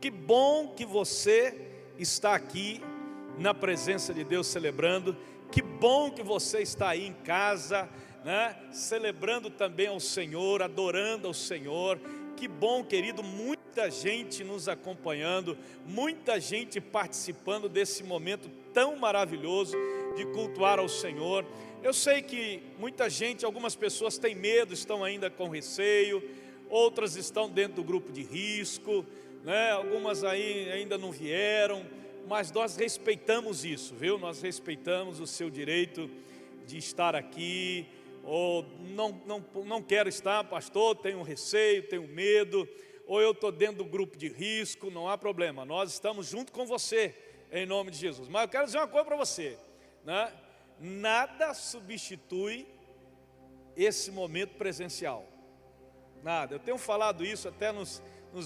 Que bom que você está aqui na presença de Deus celebrando. Que bom que você está aí em casa, né, celebrando também ao Senhor, adorando ao Senhor. Que bom, querido, muita gente nos acompanhando, muita gente participando desse momento tão maravilhoso de cultuar ao Senhor. Eu sei que muita gente, algumas pessoas têm medo, estão ainda com receio, outras estão dentro do grupo de risco, né? Algumas aí ainda não vieram, mas nós respeitamos isso, viu? Nós respeitamos o seu direito de estar aqui, ou não quero estar, pastor, tenho receio, tenho medo, ou eu estou dentro do grupo de risco, não há problema, nós estamos junto com você, em nome de Jesus. Mas eu quero dizer uma coisa para você, né? Nada substitui esse momento presencial, nada. Eu tenho falado isso até nos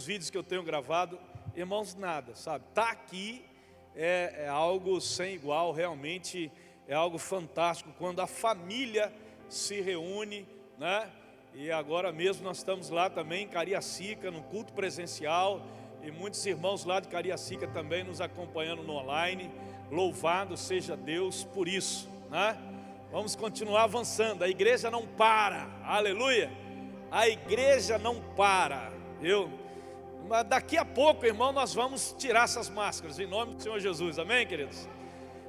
vídeos que eu tenho gravado, irmãos, nada, sabe? Tá aqui é algo sem igual, realmente é algo fantástico quando a família se reúne, né? E agora mesmo nós estamos lá também em Cariacica, no culto presencial, e muitos irmãos lá de Cariacica também nos acompanhando no online. Louvado seja Deus por isso, né? Vamos continuar avançando, a igreja não para, aleluia, a igreja não para, mas daqui a pouco, irmão, nós vamos tirar essas máscaras, em nome do Senhor Jesus, amém, queridos?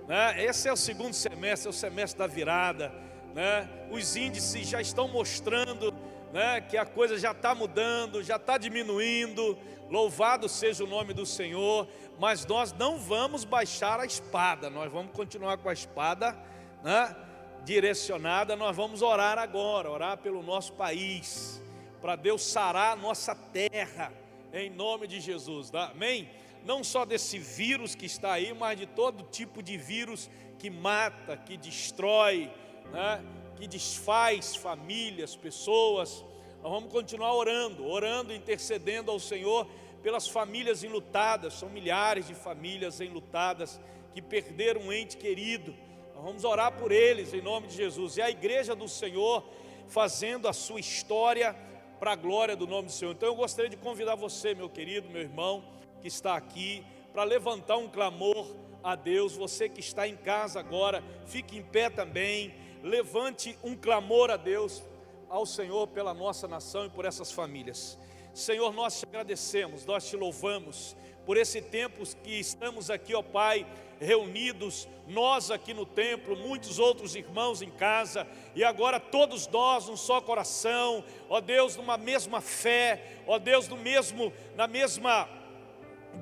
Né? Esse é o segundo semestre, é o semestre da virada, né? Os índices já estão mostrando, né, que a coisa já está mudando, já está diminuindo, louvado seja o nome do Senhor, mas nós não vamos baixar a espada, nós vamos continuar com a espada, né, direcionada. Nós vamos orar agora, orar pelo nosso país, para Deus sarar a nossa terra, em nome de Jesus, tá? Amém? Não só desse vírus que está aí, mas de todo tipo de vírus que mata, que destrói, né, que desfaz famílias, pessoas. Nós vamos continuar orando, intercedendo ao Senhor pelas famílias enlutadas. São milhares de famílias enlutadas que perderam um ente querido. Nós vamos orar por eles em nome de Jesus. E a igreja do Senhor fazendo a sua história para a glória do nome do Senhor. Então eu gostaria de convidar você, meu querido, meu irmão, que está aqui, para levantar um clamor a Deus. Você que está em casa agora, fique em pé também, levante um clamor a Deus, ao Senhor, pela nossa nação e por essas famílias. Senhor, nós te agradecemos, nós te louvamos por esse tempo que estamos aqui, ó Pai, reunidos, nós aqui no templo, muitos outros irmãos em casa, e agora todos nós num só coração, ó Deus, numa mesma fé, ó Deus, na mesma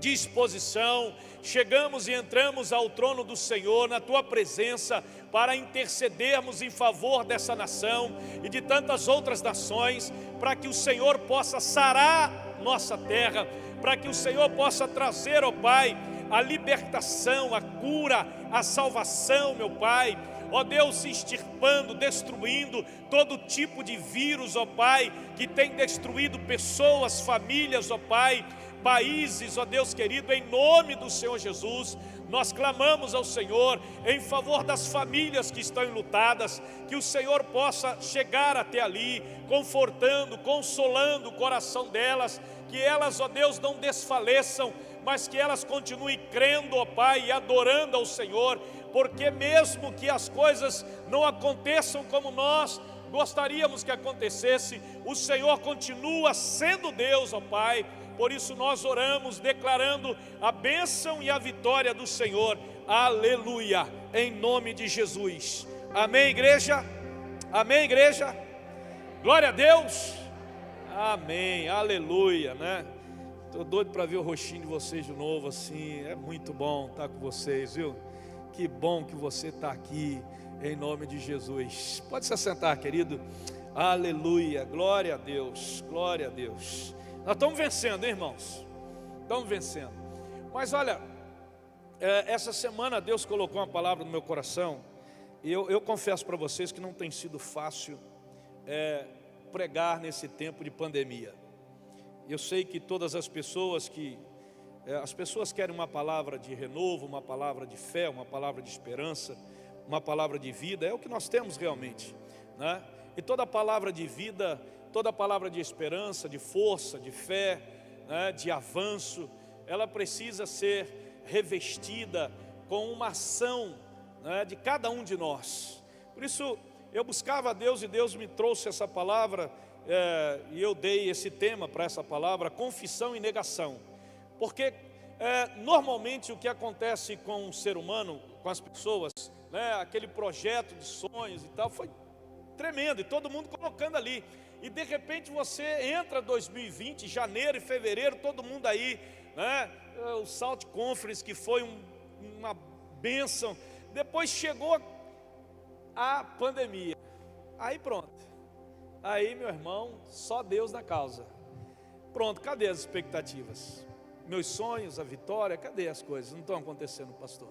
disposição, chegamos e entramos ao trono do Senhor, na Tua presença, para intercedermos em favor dessa nação e de tantas outras nações, para que o Senhor possa sarar nossa terra, para que o Senhor possa trazer, ó Pai, a libertação, a cura, a salvação, meu Pai, ó Deus, se extirpando, destruindo todo tipo de vírus, ó Pai, que tem destruído pessoas, famílias, ó Pai, países, ó Deus querido, em nome do Senhor Jesus, nós clamamos ao Senhor em favor das famílias que estão enlutadas, que o Senhor possa chegar até ali, confortando, consolando o coração delas, que elas, ó Deus, não desfaleçam, mas que elas continuem crendo, ó Pai, e adorando ao Senhor, porque mesmo que as coisas não aconteçam como nós gostaríamos que acontecesse, o Senhor continua sendo Deus, ó Pai. Por isso nós oramos declarando a bênção e a vitória do Senhor, aleluia, em nome de Jesus, amém, igreja? Amém, igreja? Glória a Deus, amém, aleluia, né? Estou doido para ver o rostinho de vocês de novo assim, é muito bom estar com vocês, viu? Que bom que você está aqui, em nome de Jesus. Pode se assentar, querido, aleluia, glória a Deus, glória a Deus. Nós estamos vencendo, hein, irmãos? Estamos vencendo. Mas olha, essa semana Deus colocou uma palavra no meu coração. E eu confesso para vocês que não tem sido fácil pregar nesse tempo de pandemia. Eu sei que todas as pessoas querem uma palavra de renovo, uma palavra de fé, uma palavra de esperança, uma palavra de vida. É o que nós temos realmente, né? E toda palavra de vida, toda palavra de esperança, de força, de fé, né, de avanço, ela precisa ser revestida com uma ação, né, de cada um de nós. Por isso eu buscava a Deus e Deus me trouxe essa palavra, e eu dei esse tema para essa palavra: confissão e negação. Porque normalmente o que acontece com o ser humano, com as pessoas, né, aquele projeto de sonhos e tal, foi tremendo, e todo mundo colocando ali, e de repente você entra 2020, janeiro e fevereiro, todo mundo aí, né, o Salt Conference, que foi uma bênção. Depois chegou a pandemia, aí pronto, aí meu irmão, só Deus na causa. Pronto, cadê as expectativas? Meus sonhos, a vitória, cadê as coisas? Não estão acontecendo, pastor.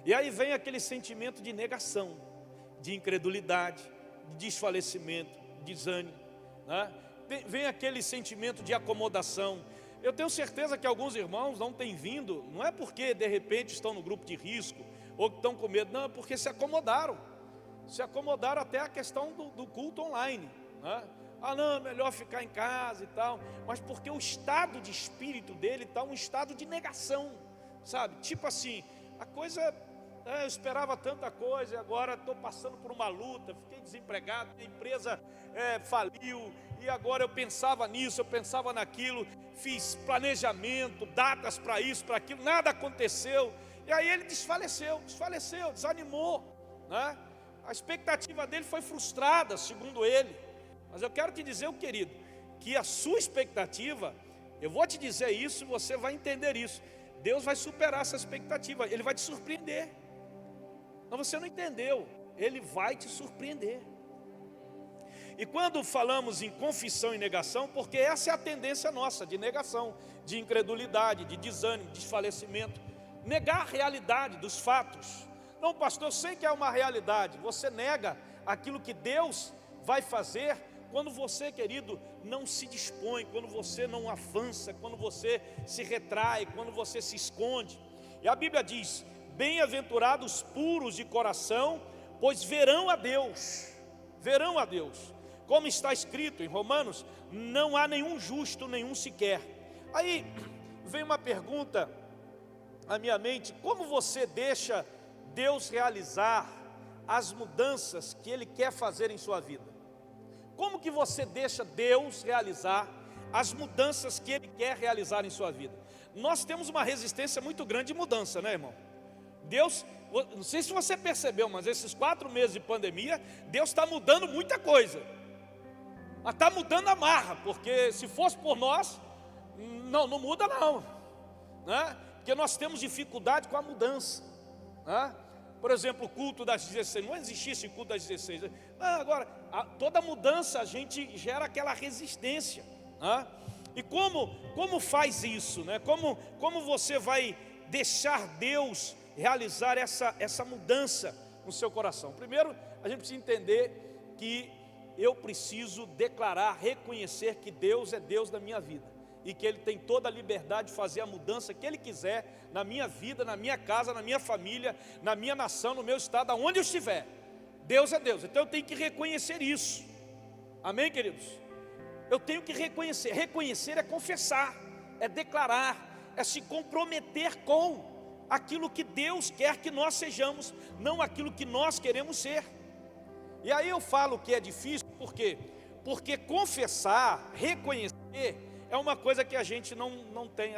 E aí vem aquele sentimento de negação, de incredulidade, de desfalecimento, de desânimo, né? Vem aquele sentimento de acomodação. Eu tenho certeza que alguns irmãos não têm vindo, não é porque de repente estão no grupo de risco, ou que estão com medo, não, é porque se acomodaram até a questão do culto online, né? Ah não, melhor ficar em casa e tal, mas porque o estado de espírito dele está um estado de negação, sabe? Tipo assim, a coisa, eu esperava tanta coisa e agora estou passando por uma luta, fiquei desempregado, a empresa faliu, e agora eu pensava nisso, eu pensava naquilo, fiz planejamento, datas para isso, para aquilo, nada aconteceu, e aí ele desfaleceu, desanimou, né? A expectativa dele foi frustrada, segundo ele. Mas eu quero te dizer, querido, que a sua expectativa, eu vou te dizer isso, você vai entender isso. Deus vai superar essa expectativa, Ele vai te surpreender. Mas você não entendeu, Ele vai te surpreender. E quando falamos em confissão e negação, porque essa é a tendência nossa, de negação, de incredulidade, de desânimo, de desfalecimento. Negar a realidade dos fatos. Não, pastor, eu sei que é uma realidade. Você nega aquilo que Deus vai fazer quando você, querido, não se dispõe, quando você não avança, quando você se retrai, quando você se esconde. E a Bíblia diz: bem-aventurados puros de coração, pois verão a Deus. Verão a Deus. Como está escrito em Romanos: não há nenhum justo, nenhum sequer. Aí vem uma pergunta à minha mente: como você deixa Deus realizar as mudanças que Ele quer fazer em sua vida? Como que você deixa Deus realizar as mudanças que Ele quer realizar em sua vida? Nós temos uma resistência muito grande de mudança, né, irmão? Deus, não sei se você percebeu, mas esses 4 meses de pandemia, Deus está mudando muita coisa. Está mudando a marra, porque se fosse por nós, não muda não, né? Porque nós temos dificuldade com a mudança, né? Por exemplo, o culto das 16, não existisse culto das 16. Agora, toda mudança a gente gera aquela resistência, né? E como faz isso, né? Como você vai deixar Deus realizar essa mudança no seu coração? Primeiro, a gente precisa entender que eu preciso declarar, reconhecer que Deus é Deus da minha vida, e que Ele tem toda a liberdade de fazer a mudança que Ele quiser na minha vida, na minha casa, na minha família, na minha nação, no meu estado, aonde eu estiver. Deus é Deus, então eu tenho que reconhecer isso. Amém, queridos? Eu tenho que reconhecer. Reconhecer é confessar, é declarar, é se comprometer com aquilo que Deus quer que nós sejamos, não aquilo que nós queremos ser. E aí eu falo que é difícil, por quê? Porque confessar, reconhecer, é uma coisa que a gente não tem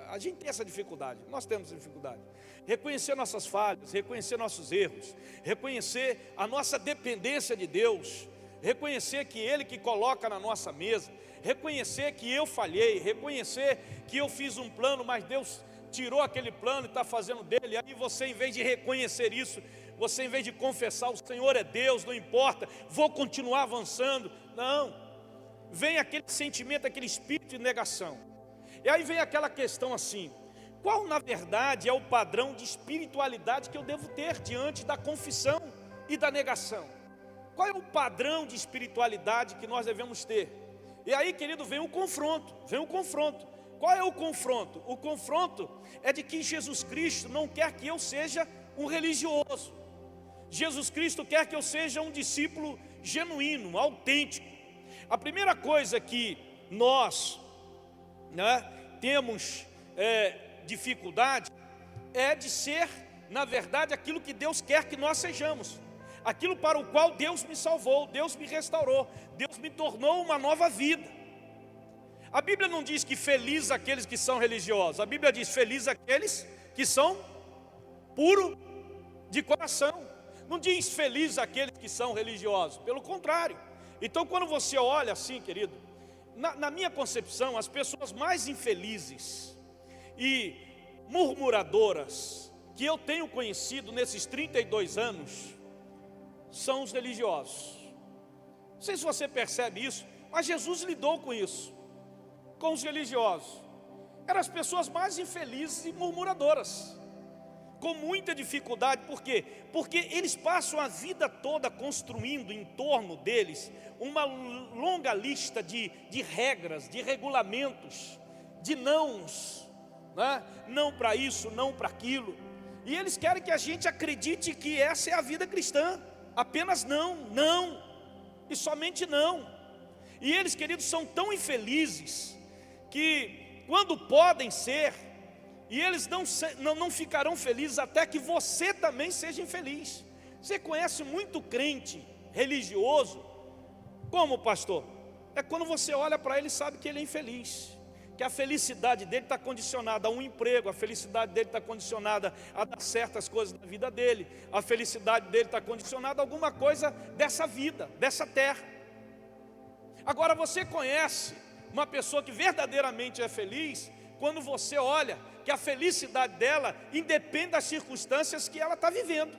a gente tem essa dificuldade, nós temos essa dificuldade. Reconhecer nossas falhas, reconhecer nossos erros, reconhecer a nossa dependência de Deus, reconhecer que Ele que coloca na nossa mesa, reconhecer que eu falhei, reconhecer que eu fiz um plano, mas Deus tirou aquele plano e está fazendo dele. Aí você, em vez de reconhecer isso, você, em vez de confessar, o Senhor é Deus, não importa, vou continuar avançando. Não. Vem aquele sentimento, aquele espírito de negação. E aí vem aquela questão assim: qual na verdade é o padrão de espiritualidade que eu devo ter diante da confissão e da negação? Qual é o padrão de espiritualidade que nós devemos ter? E aí, querido, vem o confronto. Qual é o confronto? O confronto é de que Jesus Cristo não quer que eu seja um religioso. Jesus Cristo quer que eu seja um discípulo genuíno, autêntico. A primeira coisa que nós, né, temos dificuldade é de ser, na verdade, aquilo que Deus quer que nós sejamos, aquilo para o qual Deus me salvou, Deus me restaurou, Deus me tornou uma nova vida. A Bíblia não diz que feliz aqueles que são religiosos, a Bíblia diz feliz aqueles que são puros de coração. Não diz feliz aqueles que são religiosos, pelo contrário. Então quando você olha assim, querido, na minha concepção, as pessoas mais infelizes e murmuradoras que eu tenho conhecido nesses 32 anos são os religiosos. Não sei se você percebe isso, mas Jesus lidou com isso, com os religiosos. Eram as pessoas mais infelizes e murmuradoras, com muita dificuldade. Por quê? Porque eles passam a vida toda construindo em torno deles uma longa lista de regras, de regulamentos, de nãos, né? Não para isso, não para aquilo. E eles querem que a gente acredite que essa é a vida cristã. Apenas não, não e somente não. E eles, queridos, são tão infelizes que quando podem ser, e eles não ficarão felizes até que você também seja infeliz. Você conhece muito crente religioso, como pastor? É quando você olha para ele e sabe que ele é infeliz, que a felicidade dele está condicionada a um emprego, a felicidade dele está condicionada a dar certas coisas na vida dele, a felicidade dele está condicionada a alguma coisa dessa vida, dessa terra. Agora você conhece uma pessoa que verdadeiramente é feliz quando você olha que a felicidade dela independe das circunstâncias que ela está vivendo.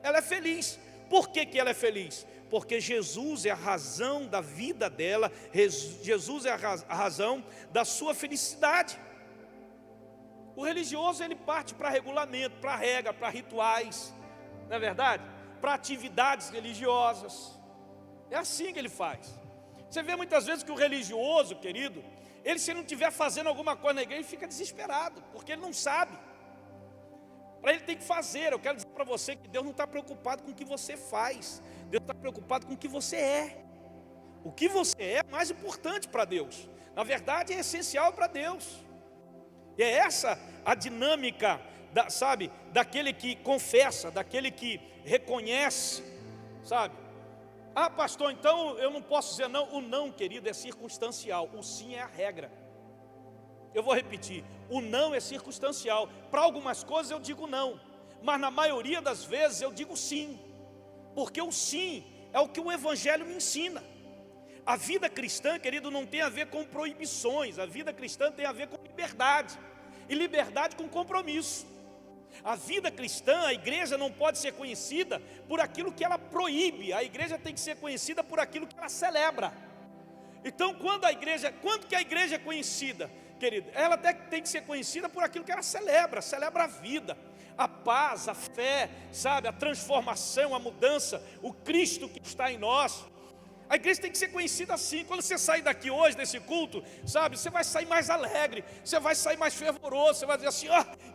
Ela é feliz. Por que que ela é feliz? Porque Jesus é a razão da vida dela, Jesus é a razão da sua felicidade. O religioso, ele parte para regulamento, para regra, para rituais, não é verdade? Para atividades religiosas. É assim que ele faz. Você vê muitas vezes que o religioso, querido, ele, se não estiver fazendo alguma coisa na igreja, ele fica desesperado, porque ele não sabe. Para ele tem que fazer. Eu quero dizer para você que Deus não está preocupado com o que você faz, Deus está preocupado com o que você é. O que você é mais importante para Deus. Na verdade, é essencial para Deus. E é essa a dinâmica, sabe, daquele que confessa, daquele que reconhece, sabe? Ah, pastor, então eu não posso dizer não. O não, querido, é circunstancial. O sim é a regra. Eu vou repetir, o não é circunstancial. Para algumas coisas eu digo não, mas na maioria das vezes eu digo sim, porque o sim é o que o Evangelho me ensina. A vida cristã, querido, não tem a ver com proibições. A vida cristã tem a ver com liberdade, e liberdade com compromisso. A vida cristã, a igreja não pode ser conhecida por aquilo que ela proíbe. A igreja tem que ser conhecida por aquilo que ela celebra. Então quando que a igreja é conhecida, querido? Ela tem que ser conhecida por aquilo que ela celebra. Celebra a vida, a paz, a fé, sabe, a transformação, a mudança, o Cristo que está em nós. A igreja tem que ser conhecida assim. Quando você sair daqui hoje, desse culto, sabe, você vai sair mais alegre, você vai sair mais fervoroso, você vai dizer assim,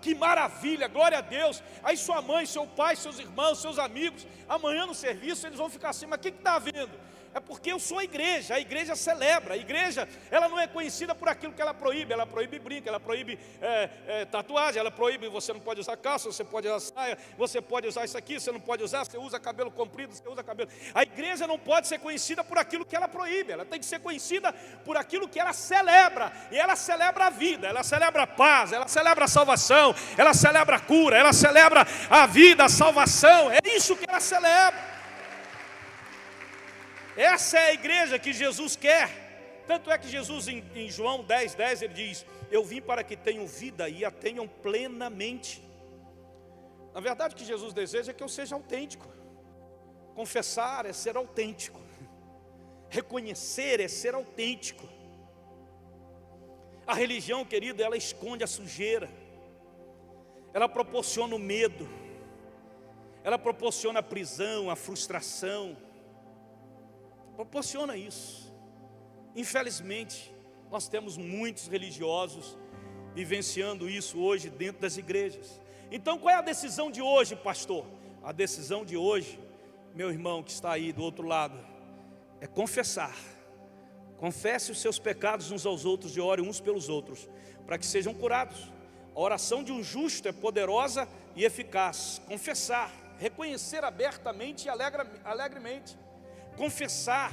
que maravilha, glória a Deus. Aí sua mãe, seu pai, seus irmãos, seus amigos, amanhã no serviço, eles vão ficar assim, mas o que está havendo? É porque eu sou a igreja celebra. A igreja, ela não é conhecida por aquilo que ela proíbe brinco, ela proíbe tatuagem, ela proíbe, você não pode usar calça, você pode usar saia, você pode usar isso aqui, você não pode usar, você usa cabelo comprido, você usa cabelo. A igreja não pode ser conhecida por aquilo que ela proíbe, ela tem que ser conhecida por aquilo que ela celebra, e ela celebra a vida, ela celebra a paz, ela celebra a salvação, ela celebra a cura, ela celebra a vida, a salvação, é isso que ela celebra. Essa é a igreja que Jesus quer. Tanto é que Jesus em João 10:10 ele diz, eu vim para que tenham vida e a tenham plenamente. Na verdade o que Jesus deseja é que eu seja autêntico. Confessar é ser autêntico, reconhecer é ser autêntico. A religião, querido, ela esconde a sujeira, ela proporciona o medo, ela proporciona a prisão, a frustração, proporciona isso. Infelizmente, nós temos muitos religiosos vivenciando isso hoje dentro das igrejas. Então qual é a decisão de hoje, pastor? A decisão de hoje, meu irmão que está aí do outro lado, é confessar. Confesse os seus pecados uns aos outros e ore uns pelos outros, para que sejam curados. A oração de um justo é poderosa e eficaz. Confessar, reconhecer abertamente e alegremente. Confessar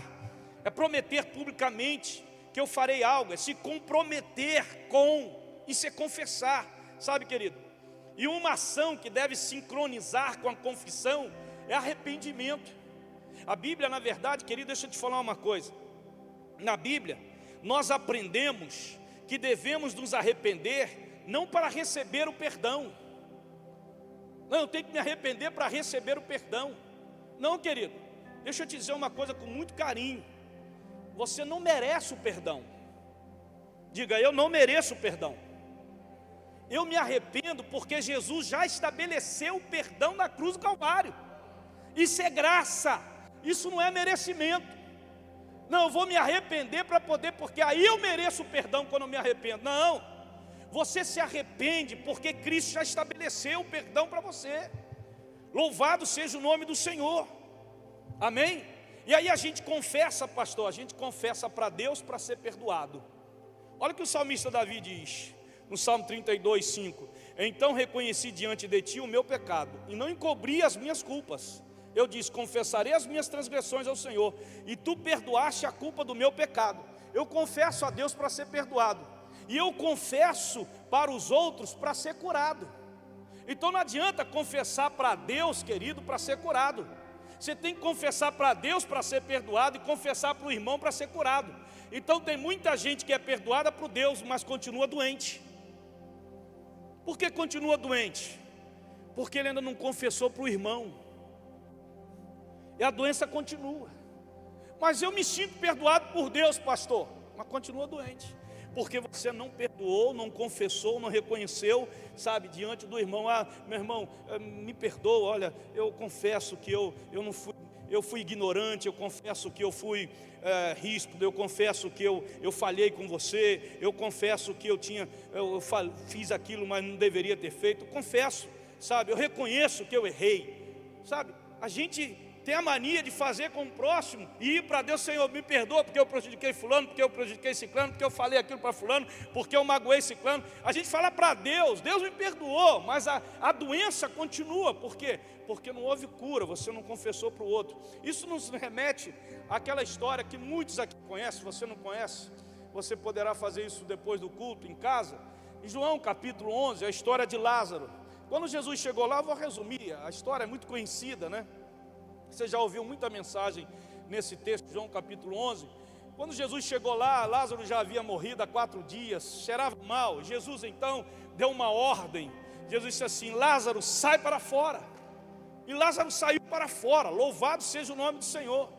é prometer publicamente que eu farei algo, é se comprometer com, isso é confessar, sabe, querido? E uma ação que deve sincronizar com a confissão é arrependimento. A Bíblia, na verdade, querido, deixa eu te falar uma coisa. Na Bíblia, nós aprendemos que devemos nos arrepender não para receber o perdão. Não, eu tenho que me arrepender para receber o perdão. Não, querido, deixa eu te dizer uma coisa com muito carinho. Você não merece o perdão. Diga, eu não mereço o perdão. Eu me arrependo porque Jesus já estabeleceu o perdão na cruz do Calvário. Isso é graça, isso não é merecimento. Não, eu vou me arrepender para poder, porque aí eu mereço o perdão quando eu me arrependo. Não, você se arrepende porque Cristo já estabeleceu o perdão para você. Louvado seja o nome do Senhor. Amém? E aí a gente confessa, pastor, a gente confessa para Deus para ser perdoado. Olha o que o salmista Davi diz, no Salmo 32, 5. Então reconheci diante de ti o meu pecado, e não encobri as minhas culpas. Eu disse, confessarei as minhas transgressões ao Senhor, e tu perdoaste a culpa do meu pecado. Eu confesso a Deus para ser perdoado, e eu confesso para os outros para ser curado. Então não adianta confessar para Deus, querido, para ser curado. Você tem que confessar para Deus para ser perdoado e confessar para o irmão para ser curado. Então tem muita gente que é perdoada por Deus, mas continua doente. Por que continua doente? Porque ele ainda não confessou para o irmão. E a doença continua. Mas eu me sinto perdoado por Deus, pastor, mas continua doente. Porque você não perdoou, não confessou, não reconheceu, sabe, diante do irmão. Ah, meu irmão, me perdoa, olha, eu confesso que eu fui ignorante, eu confesso que eu fui ríspido, eu confesso que eu falhei com você, eu confesso que eu fiz aquilo, mas não deveria ter feito, confesso, sabe, eu reconheço que eu errei, sabe, a gente tem a mania de fazer com o próximo e ir para Deus, Senhor, me perdoa porque eu prejudiquei fulano, porque eu prejudiquei ciclano, porque eu falei aquilo para fulano, porque eu magoei ciclano. A gente fala para Deus, Deus me perdoou, mas a doença continua. Por quê? Porque não houve cura, você não confessou para o outro. Isso nos remete àquela história que muitos aqui conhecem. Se você não conhece, você poderá fazer isso depois do culto, em casa. Em João capítulo 11, a história de Lázaro. Quando Jesus chegou lá, eu vou resumir, a história é muito conhecida, né? Você já ouviu muita mensagem nesse texto, João capítulo 11. Quando Jesus chegou lá, Lázaro já havia morrido há 4 dias, cheirava mal. Jesus então deu uma ordem. Jesus disse assim, Lázaro, sai para fora. E Lázaro saiu para fora, louvado seja o nome do Senhor.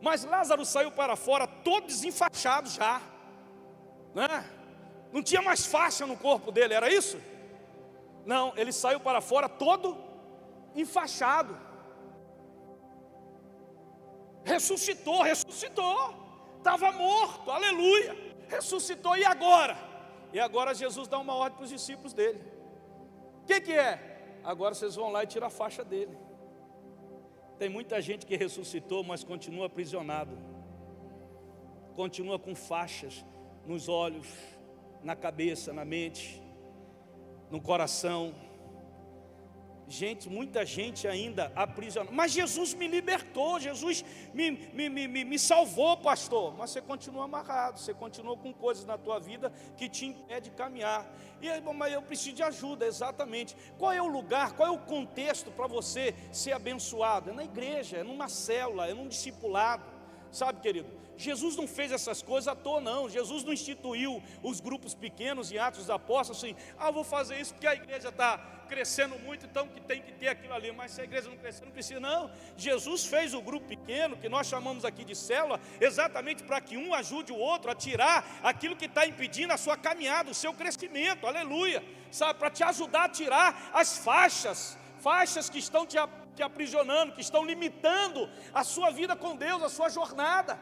Mas Lázaro saiu para fora todo desenfaixado já, né? Não tinha mais faixa no corpo dele, era isso? Não, ele saiu para fora todo enfaixado. Ressuscitou, estava morto, aleluia, ressuscitou, e agora? E agora Jesus dá uma ordem para os discípulos dele. O que é? Agora vocês vão lá e tiram a faixa dele. Tem muita gente que ressuscitou, mas continua aprisionado, continua com faixas nos olhos, na cabeça, na mente, no coração. Gente, muita gente ainda aprisionada. Mas Jesus me libertou, Jesus me salvou, pastor. Mas você continua amarrado, você continua com coisas na tua vida que te impede de caminhar. E aí, mas eu preciso de ajuda, exatamente. Qual é o lugar, qual é o contexto para você ser abençoado? É na igreja, é numa célula, é num discipulado. Sabe, querido? Jesus não fez essas coisas à toa, não. Jesus não instituiu os grupos pequenos em Atos dos Apóstolos assim, vou fazer isso porque a igreja está crescendo muito, então que tem que ter aquilo ali. Mas se a igreja não crescer, não precisa, não. Jesus fez o grupo pequeno, que nós chamamos aqui de célula, exatamente para que um ajude o outro a tirar aquilo que está impedindo a sua caminhada, o seu crescimento, aleluia. Sabe, para te ajudar a tirar as faixas que estão te aprisionando, que estão limitando a sua vida com Deus, a sua jornada.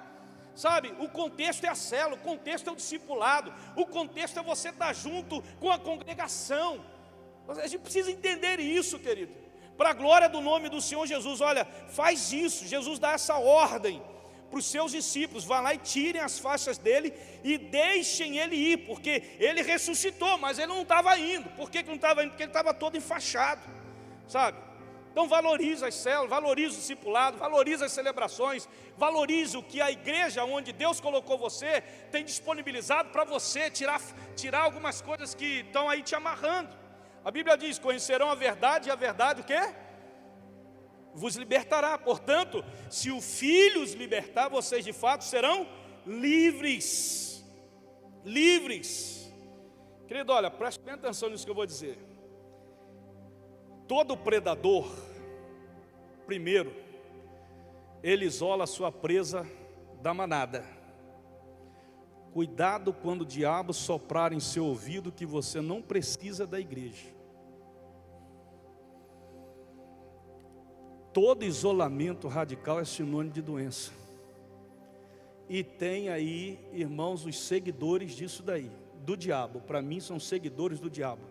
Sabe, o contexto é a célula, o contexto é o discipulado, o contexto é você estar junto com a congregação. A gente precisa entender isso, querido, para a glória do nome do Senhor Jesus. Olha, faz isso, Jesus dá essa ordem para os seus discípulos: vá lá e tirem as faixas dele e deixem ele ir, porque ele ressuscitou, mas ele não estava indo. Por que não estava indo? Porque ele estava todo enfaixado, sabe? Então valoriza as células, valoriza o discipulado, valoriza as celebrações, valoriza o que a igreja onde Deus colocou você tem disponibilizado para você tirar algumas coisas que estão aí te amarrando. A Bíblia diz: conhecerão a verdade, e a verdade o quê? Vos libertará. Portanto, se o Filho os libertar, vocês de fato serão livres. Livres. Querido, olha, preste bem atenção nisso que eu vou dizer. Todo predador, primeiro, ele isola a sua presa da manada. Cuidado quando o diabo soprar em seu ouvido que você não precisa da igreja. Todo isolamento radical é sinônimo de doença. E tem aí, irmãos, os seguidores disso daí, do diabo. Para mim são seguidores do diabo,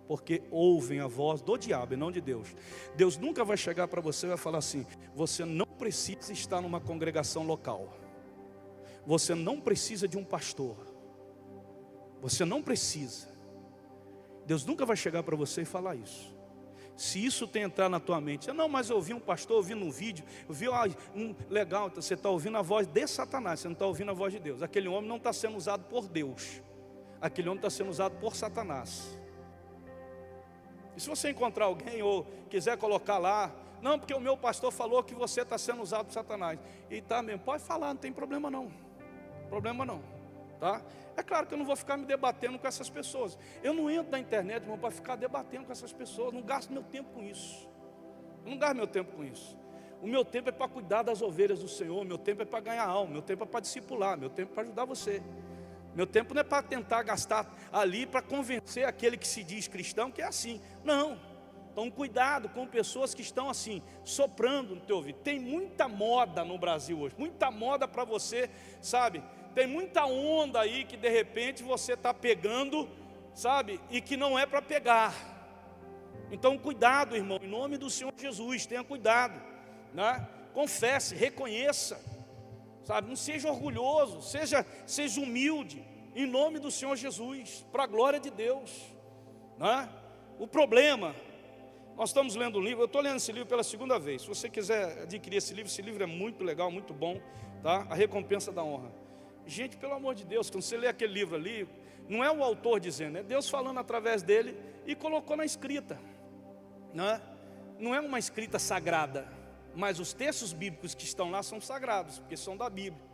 porque ouvem a voz do diabo e não de Deus. Deus nunca vai chegar para você e vai falar assim: você não precisa estar numa congregação local, você não precisa de um pastor, você não precisa. Deus nunca vai chegar para você e falar isso. Se isso tem entrar na tua mente: não, mas eu ouvi um pastor, ouvi num vídeo, eu vi, legal, então você está ouvindo a voz de Satanás, você não está ouvindo a voz de Deus. Aquele homem não está sendo usado por Deus, aquele homem está sendo usado por Satanás. E se você encontrar alguém ou quiser colocar lá: não, porque o meu pastor falou que você está sendo usado por Satanás, e tá mesmo, pode falar, não tem problema não, tá? É claro que eu não vou ficar me debatendo com essas pessoas. Eu não entro na internet, irmão, para ficar debatendo com essas pessoas. Não gasto meu tempo com isso. Eu não gasto meu tempo com isso. O meu tempo é para cuidar das ovelhas do Senhor. Meu tempo é para ganhar alma. Meu tempo é para discipular. Meu tempo é para ajudar você. Meu tempo não é para tentar gastar ali para convencer aquele que se diz cristão que é assim. Não. Então cuidado com pessoas que estão assim, soprando no teu ouvido. Tem muita moda no Brasil hoje. Muita moda para você, sabe? Tem muita onda aí que de repente você está pegando, sabe? E que não é para pegar. Então cuidado, irmão, em nome do Senhor Jesus, tenha cuidado, né? Confesse, reconheça, sabe? Não seja orgulhoso, seja humilde, em nome do Senhor Jesus, para a glória de Deus, né? O problema, nós estamos lendo um livro, eu estou lendo esse livro pela segunda vez. Se você quiser adquirir esse livro é muito legal, muito bom, tá? A Recompensa da Honra. Gente, pelo amor de Deus, quando você lê aquele livro ali, não é o autor dizendo, é Deus falando através dele e colocou na escrita, né? Não é uma escrita sagrada, mas os textos bíblicos que estão lá são sagrados, porque são da Bíblia.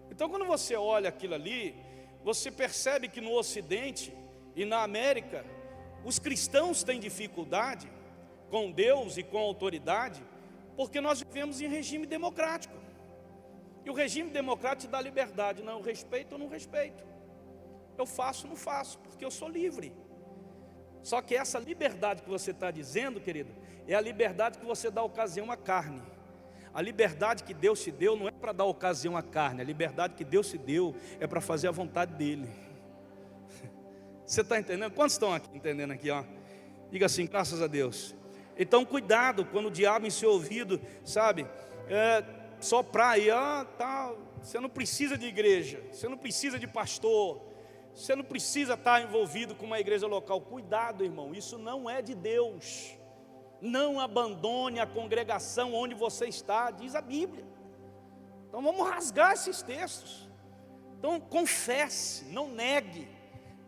Então quando você olha aquilo ali, você percebe que no Ocidente e na América, os cristãos têm dificuldade com Deus e com a autoridade, porque nós vivemos em regime democrático. E o regime democrático te dá liberdade. Não, eu respeito ou não respeito. Eu faço ou não faço, porque eu sou livre. Só que essa liberdade que você está dizendo, querido, é a liberdade que você dá ocasião à carne. A liberdade que Deus te deu não é para dar ocasião à carne. A liberdade que Deus te deu é para fazer a vontade dEle. Você está entendendo? Quantos estão aqui entendendo aqui, ó? Diga assim: graças a Deus. Então cuidado quando o diabo em seu ouvido, sabe, soprar aí, tá, você não precisa de igreja, você não precisa de pastor, você não precisa estar envolvido com uma igreja local. Cuidado, irmão, isso não é de Deus. Não abandone a congregação onde você está, diz a Bíblia. Então vamos rasgar esses textos. Então confesse, não negue.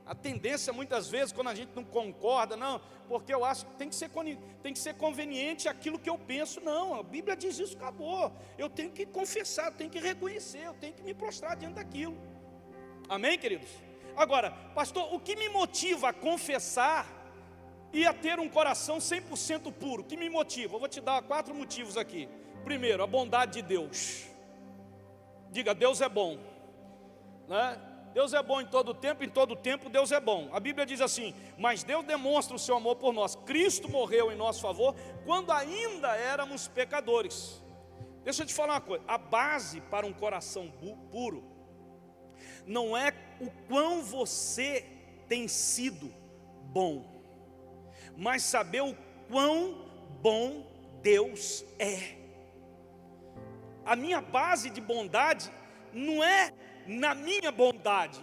A tendência muitas vezes, quando a gente não concorda, não, porque eu acho que tem que ser conveniente aquilo que eu penso. Não, a Bíblia diz isso, acabou. Eu tenho que confessar, eu tenho que reconhecer, eu tenho que me prostrar diante daquilo. Amém, queridos? Agora, pastor, o que me motiva a confessar e a ter um coração 100% puro? O que me motiva? Eu vou te dar 4 motivos aqui. Primeiro, a bondade de Deus. Diga: Deus é bom, né? Deus é bom em todo tempo Deus é bom. A Bíblia diz assim: mas Deus demonstra o seu amor por nós. Cristo morreu em nosso favor quando ainda éramos pecadores. Deixa eu te falar uma coisa: a base para um coração puro não é o quão você tem sido bom, mas saber o quão bom Deus é. a minha base de bondade não é na minha bondade,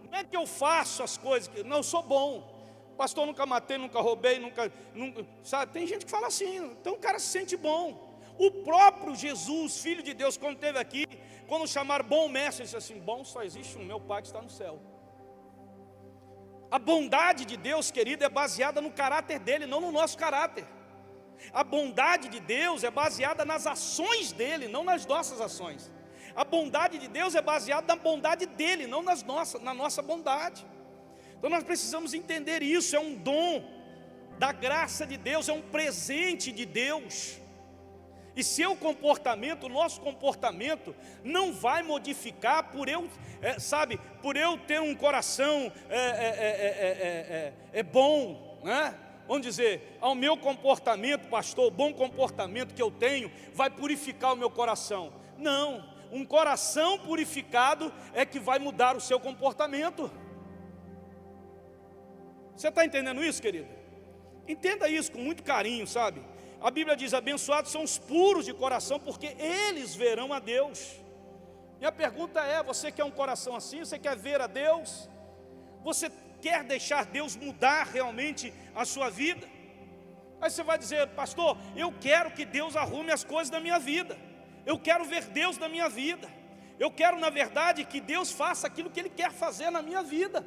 não é que eu faço as coisas, não, eu sou bom. Pastor, nunca matei, nunca roubei, nunca, sabe? Tem gente que fala assim, então o cara se sente bom. O próprio Jesus, Filho de Deus, quando esteve aqui, quando chamaram bom mestre, ele disse assim: bom só existe um, meu Pai que está no céu. A bondade de Deus, querido, é baseada no caráter dele, não no nosso caráter. A bondade de Deus é baseada nas ações dele, não nas nossas ações. A bondade de Deus é baseada na bondade dele, não na nossa bondade. Então nós precisamos entender isso, é um dom da graça de Deus, é um presente de Deus. E seu comportamento, o nosso comportamento, não vai modificar por eu, por eu ter um coração bom, né? Vamos dizer, ao meu comportamento, pastor, o bom comportamento que eu tenho, vai purificar o meu coração. Não, um coração purificado é que vai mudar o seu comportamento. Você está entendendo isso, querido? Entenda isso com muito carinho, sabe? A Bíblia diz: abençoados são os puros de coração, porque eles verão a Deus. E a pergunta é: você quer um coração assim? Você quer ver a Deus? Você quer deixar Deus mudar realmente a sua vida? Aí você vai dizer: pastor, eu quero que Deus arrume as coisas da minha vida, eu quero ver Deus na minha vida, eu quero, na verdade, que Deus faça aquilo que Ele quer fazer na minha vida,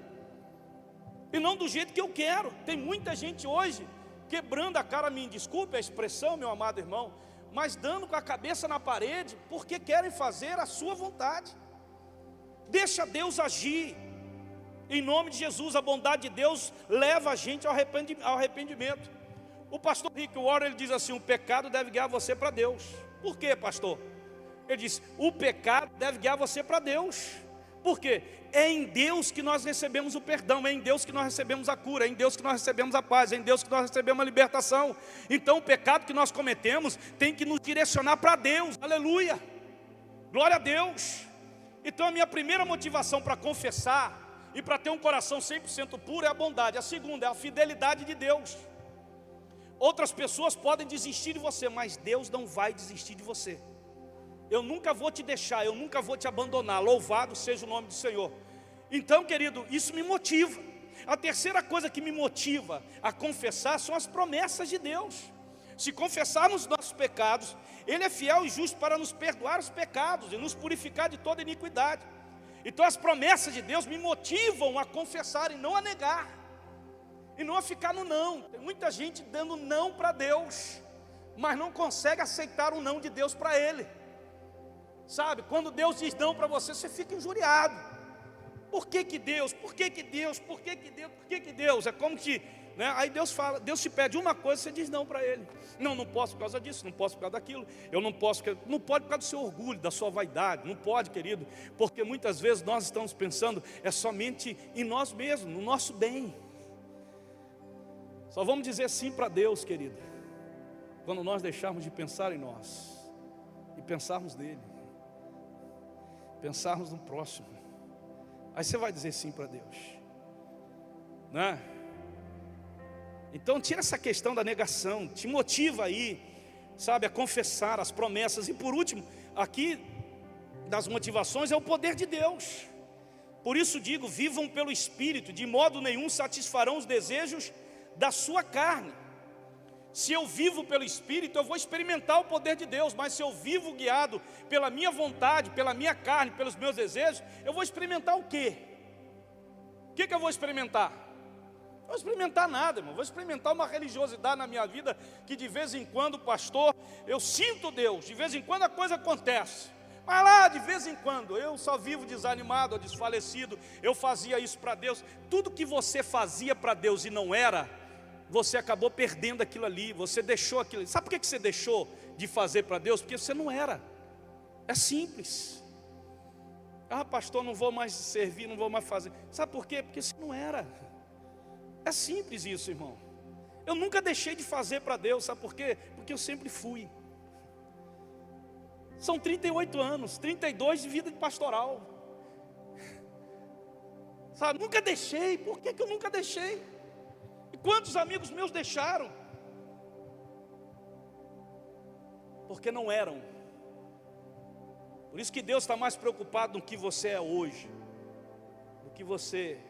e não do jeito que eu quero. Tem muita gente hoje quebrando a cara, me desculpe a expressão, meu amado irmão, mas dando com a cabeça na parede, porque querem fazer a sua vontade. Deixa Deus agir. Em nome de Jesus, a bondade de Deus leva a gente ao arrependimento. O pastor Rick Warren, ele diz assim: o pecado deve guiar você para Deus. Por quê, pastor? Ele diz: o pecado deve guiar você para Deus. Por quê? É em Deus que nós recebemos o perdão, é em Deus que nós recebemos a cura, é em Deus que nós recebemos a paz, é em Deus que nós recebemos a libertação. Então o pecado que nós cometemos tem que nos direcionar para Deus. Aleluia, glória a Deus. Então a minha primeira motivação para confessar e para ter um coração 100% puro é a bondade. A segunda é a fidelidade de Deus. Outras pessoas podem desistir de você, mas Deus não vai desistir de você. Eu nunca vou te deixar, eu nunca vou te abandonar. Louvado seja o nome do Senhor. Então, querido, isso me motiva. A terceira coisa que me motiva a confessar são as promessas de Deus. Se confessarmos nossos pecados, Ele é fiel e justo para nos perdoar os pecados e nos purificar de toda iniquidade. Então as promessas de Deus me motivam a confessar e não a negar, e não a ficar no não. Tem muita gente dando não para Deus, mas não consegue aceitar o não de Deus para ele. Sabe, quando Deus diz não para você, você fica injuriado. Por que que Deus? Por que que Deus? Por que que Deus? Por que que Deus? É como que, né? Aí Deus fala, Deus te pede uma coisa, você diz não para Ele. Não, não posso por causa disso, não posso por causa daquilo. Eu não posso, não pode por causa do seu orgulho, da sua vaidade. Não pode, querido, porque muitas vezes nós estamos pensando é somente em nós mesmos, no nosso bem. Só vamos dizer sim para Deus, querido, quando nós deixarmos de pensar em nós e pensarmos nele, pensarmos no próximo. Aí você vai dizer sim para Deus, né? Então tira essa questão da negação, te motiva aí, sabe, a confessar as promessas. E por último, aqui das motivações é o poder de Deus. Por isso digo, vivam pelo Espírito, de modo nenhum satisfarão os desejos da sua carne. Se eu vivo pelo Espírito, eu vou experimentar o poder de Deus. Mas se eu vivo guiado pela minha vontade, pela minha carne, pelos meus desejos, eu vou experimentar o quê? O que eu vou experimentar? Não vou experimentar nada, irmão. Vou experimentar uma religiosidade na minha vida, que de vez em quando, pastor, eu sinto Deus. De vez em quando a coisa acontece, mas lá de vez em quando eu só vivo desanimado ou desfalecido. Eu fazia isso para Deus. Tudo que você fazia para Deus e não era, você acabou perdendo aquilo ali, você deixou aquilo ali. Sabe por que você deixou de fazer para Deus? Porque você não era. É simples. Ah, pastor, não vou mais servir, não vou mais fazer. Sabe por quê? Porque você não era. É simples isso, irmão. Eu nunca deixei de fazer para Deus, sabe por quê? Porque eu sempre fui. São 38 anos, 32 de vida de pastoral. Sabe, nunca deixei. Por que eu nunca deixei? E quantos amigos meus deixaram? Porque não eram. Por isso que Deus está mais preocupado no que você é hoje, do que você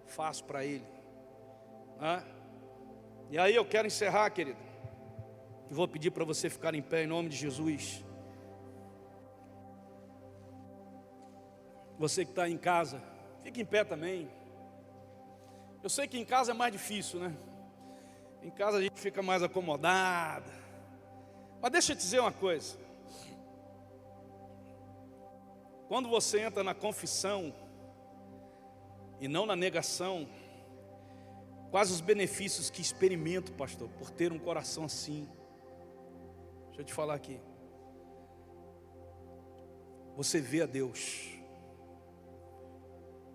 faz para Ele. E aí eu quero encerrar, querido. E vou pedir para você ficar em pé em nome de Jesus. Você que está em casa, fique em pé também. Eu sei que em casa é mais difícil, né? Em casa a gente fica mais acomodado. Mas deixa eu te dizer uma coisa. Quando você entra na confissão e não na negação, quais os benefícios que experimento, pastor, por ter um coração assim? Deixa eu te falar aqui. Você vê a Deus.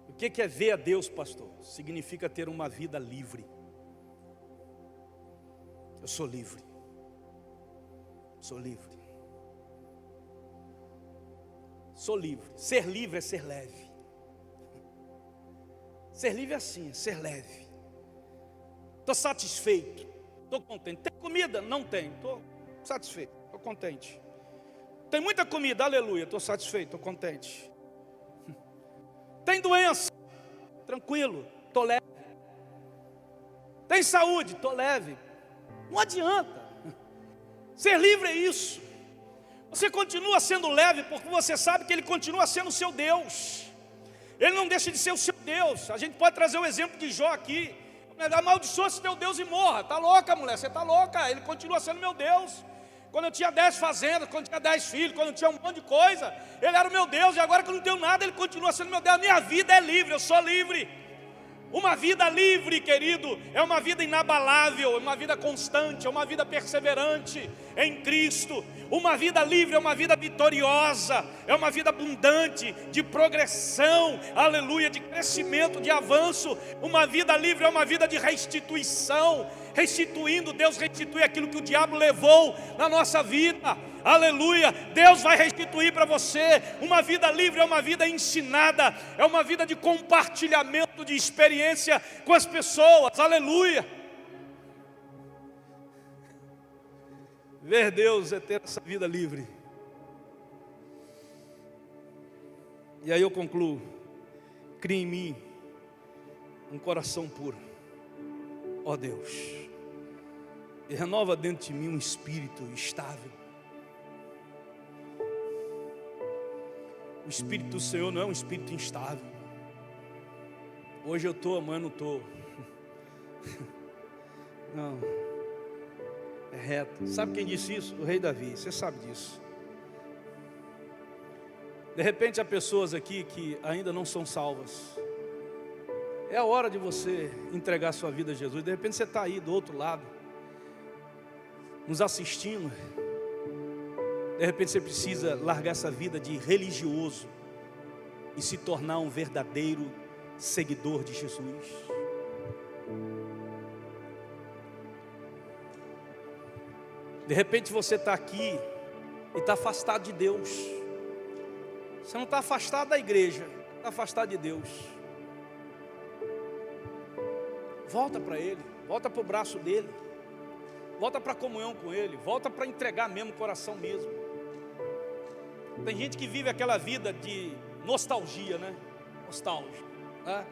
O que é ver a Deus, pastor? Significa ter uma vida livre. Eu sou livre. Sou livre. Sou livre. Ser livre é ser leve. Ser livre é assim, é ser leve. Estou satisfeito. Estou contente. Tem comida? Não tem. Estou satisfeito. Estou contente. Tem muita comida? Aleluia. Estou satisfeito. Estou contente. Tem doença? Tranquilo. Estou leve. Tem saúde? Estou leve. Não adianta. Ser livre é isso. Você continua sendo leve porque você sabe que Ele continua sendo o seu Deus. Ele não deixa de ser o seu Deus. A gente pode trazer o exemplo de Jó aqui. Amaldiçoa-se teu Deus e morra. Está louca, mulher, você está louca. Ele continua sendo meu Deus. Quando eu tinha 10 fazendas, quando eu tinha 10 filhos, quando eu tinha um monte de coisa, Ele era o meu Deus. E agora que eu não tenho nada, Ele continua sendo meu Deus. A minha vida é livre, eu sou livre. Uma vida livre, querido, é uma vida inabalável, é uma vida constante, é uma vida perseverante em Cristo. Uma vida livre é uma vida vitoriosa, é uma vida abundante, de progressão, aleluia, de crescimento, de avanço. Uma vida livre é uma vida de restituição, restituindo. Deus restitui aquilo que o diabo levou na nossa vida, aleluia. Deus vai restituir para você. Uma vida livre é uma vida ensinada, é uma vida de compartilhamento de experiência com as pessoas, aleluia. Ver Deus é ter essa vida livre. E aí eu concluo. Cria em mim um coração puro, ó Deus, e renova dentro de mim um espírito estável. O Espírito do Senhor não é um espírito instável. Hoje eu estou, amanhã não estou. Não, é reto. Sabe quem disse isso? O rei Davi, você sabe disso. De repente há pessoas aqui que ainda não são salvas. É a hora de você entregar sua vida a Jesus. De repente você está aí do outro lado, nos assistindo. De repente você precisa largar essa vida de religioso e se tornar um verdadeiro seguidor de Jesus. De repente você está aqui e está afastado de Deus. Você não está afastado da igreja, está afastado de Deus. Volta para Ele, volta para o braço dEle, volta para a comunhão com Ele, volta para entregar mesmo o coração mesmo. Tem gente que vive aquela vida de nostalgia, né? Nostalgia, né?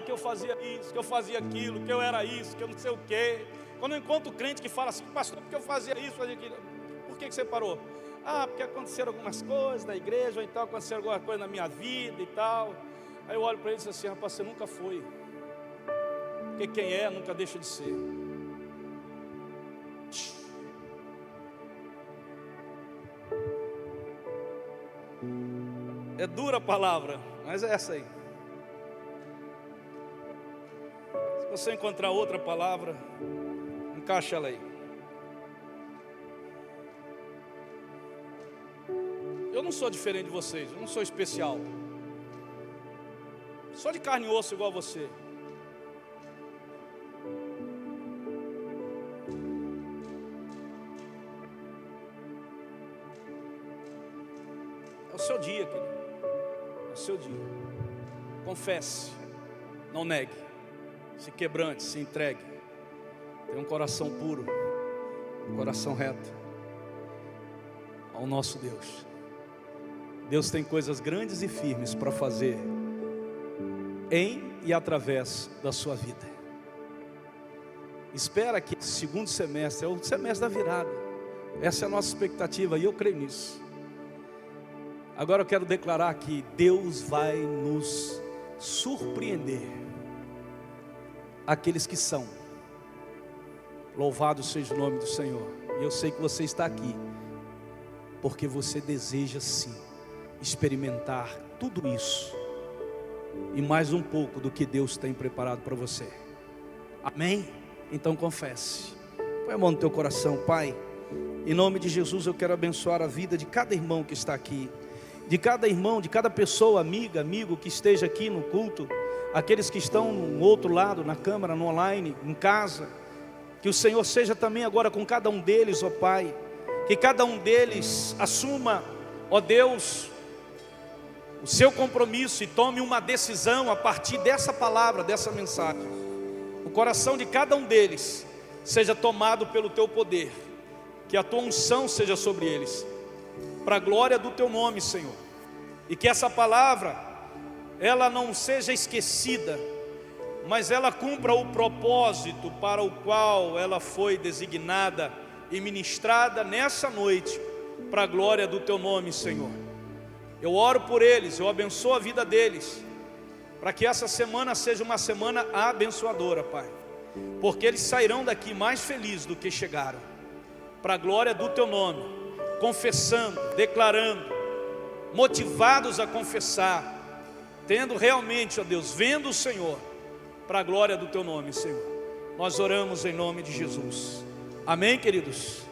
Que eu fazia isso, que eu fazia aquilo, que eu era isso, que eu não sei o quê. Quando eu encontro crente que fala assim, pastor, porque eu fazia isso, fazia aquilo. Por que você parou? Porque aconteceram algumas coisas na igreja, ou então aconteceu alguma coisa na minha vida e tal. Aí eu olho para ele e digo assim, rapaz, você nunca foi. Porque quem é, nunca deixa de ser. É dura a palavra, mas é essa aí. Se você encontrar outra palavra, encaixa ela aí. Eu não sou diferente de vocês, eu não sou especial. Sou de carne e osso igual a você. É o seu dia, querido. É o seu dia. Confesse, não negue, se quebrante, se entregue. Tenha um coração puro, um coração reto ao nosso Deus. Deus tem coisas grandes e firmes para fazer em e através da sua vida. Espera que esse segundo semestre é o semestre da virada. Essa é a nossa expectativa e eu creio nisso. Agora eu quero declarar que Deus vai nos surpreender. Aqueles que são. Louvado seja o nome do Senhor. E eu sei que você está aqui porque você deseja sim experimentar tudo isso e mais um pouco do que Deus tem preparado para você. Amém? Então confesse. Põe a mão no teu coração. Pai, em nome de Jesus eu quero abençoar a vida de cada irmão que está aqui, de cada irmão, de cada pessoa, amiga, amigo que esteja aqui no culto, aqueles que estão no outro lado, na câmara, no online, em casa. Que o Senhor seja também agora com cada um deles, ó Pai. Que cada um deles assuma, ó Deus, o seu compromisso e tome uma decisão a partir dessa palavra, dessa mensagem. O coração de cada um deles seja tomado pelo Teu poder. Que a Tua unção seja sobre eles, para a glória do Teu nome, Senhor. E que essa palavra, ela não seja esquecida, mas ela cumpra o propósito para o qual ela foi designada e ministrada nessa noite, para a glória do Teu nome, Senhor. Eu oro por eles, eu abençoo a vida deles, para que essa semana seja uma semana abençoadora, Pai, porque eles sairão daqui mais felizes do que chegaram, para a glória do Teu nome, confessando, declarando, motivados a confessar, tendo realmente, ó Deus, vendo o Senhor, para a glória do Teu nome, Senhor. Nós oramos em nome de Jesus. Amém, queridos?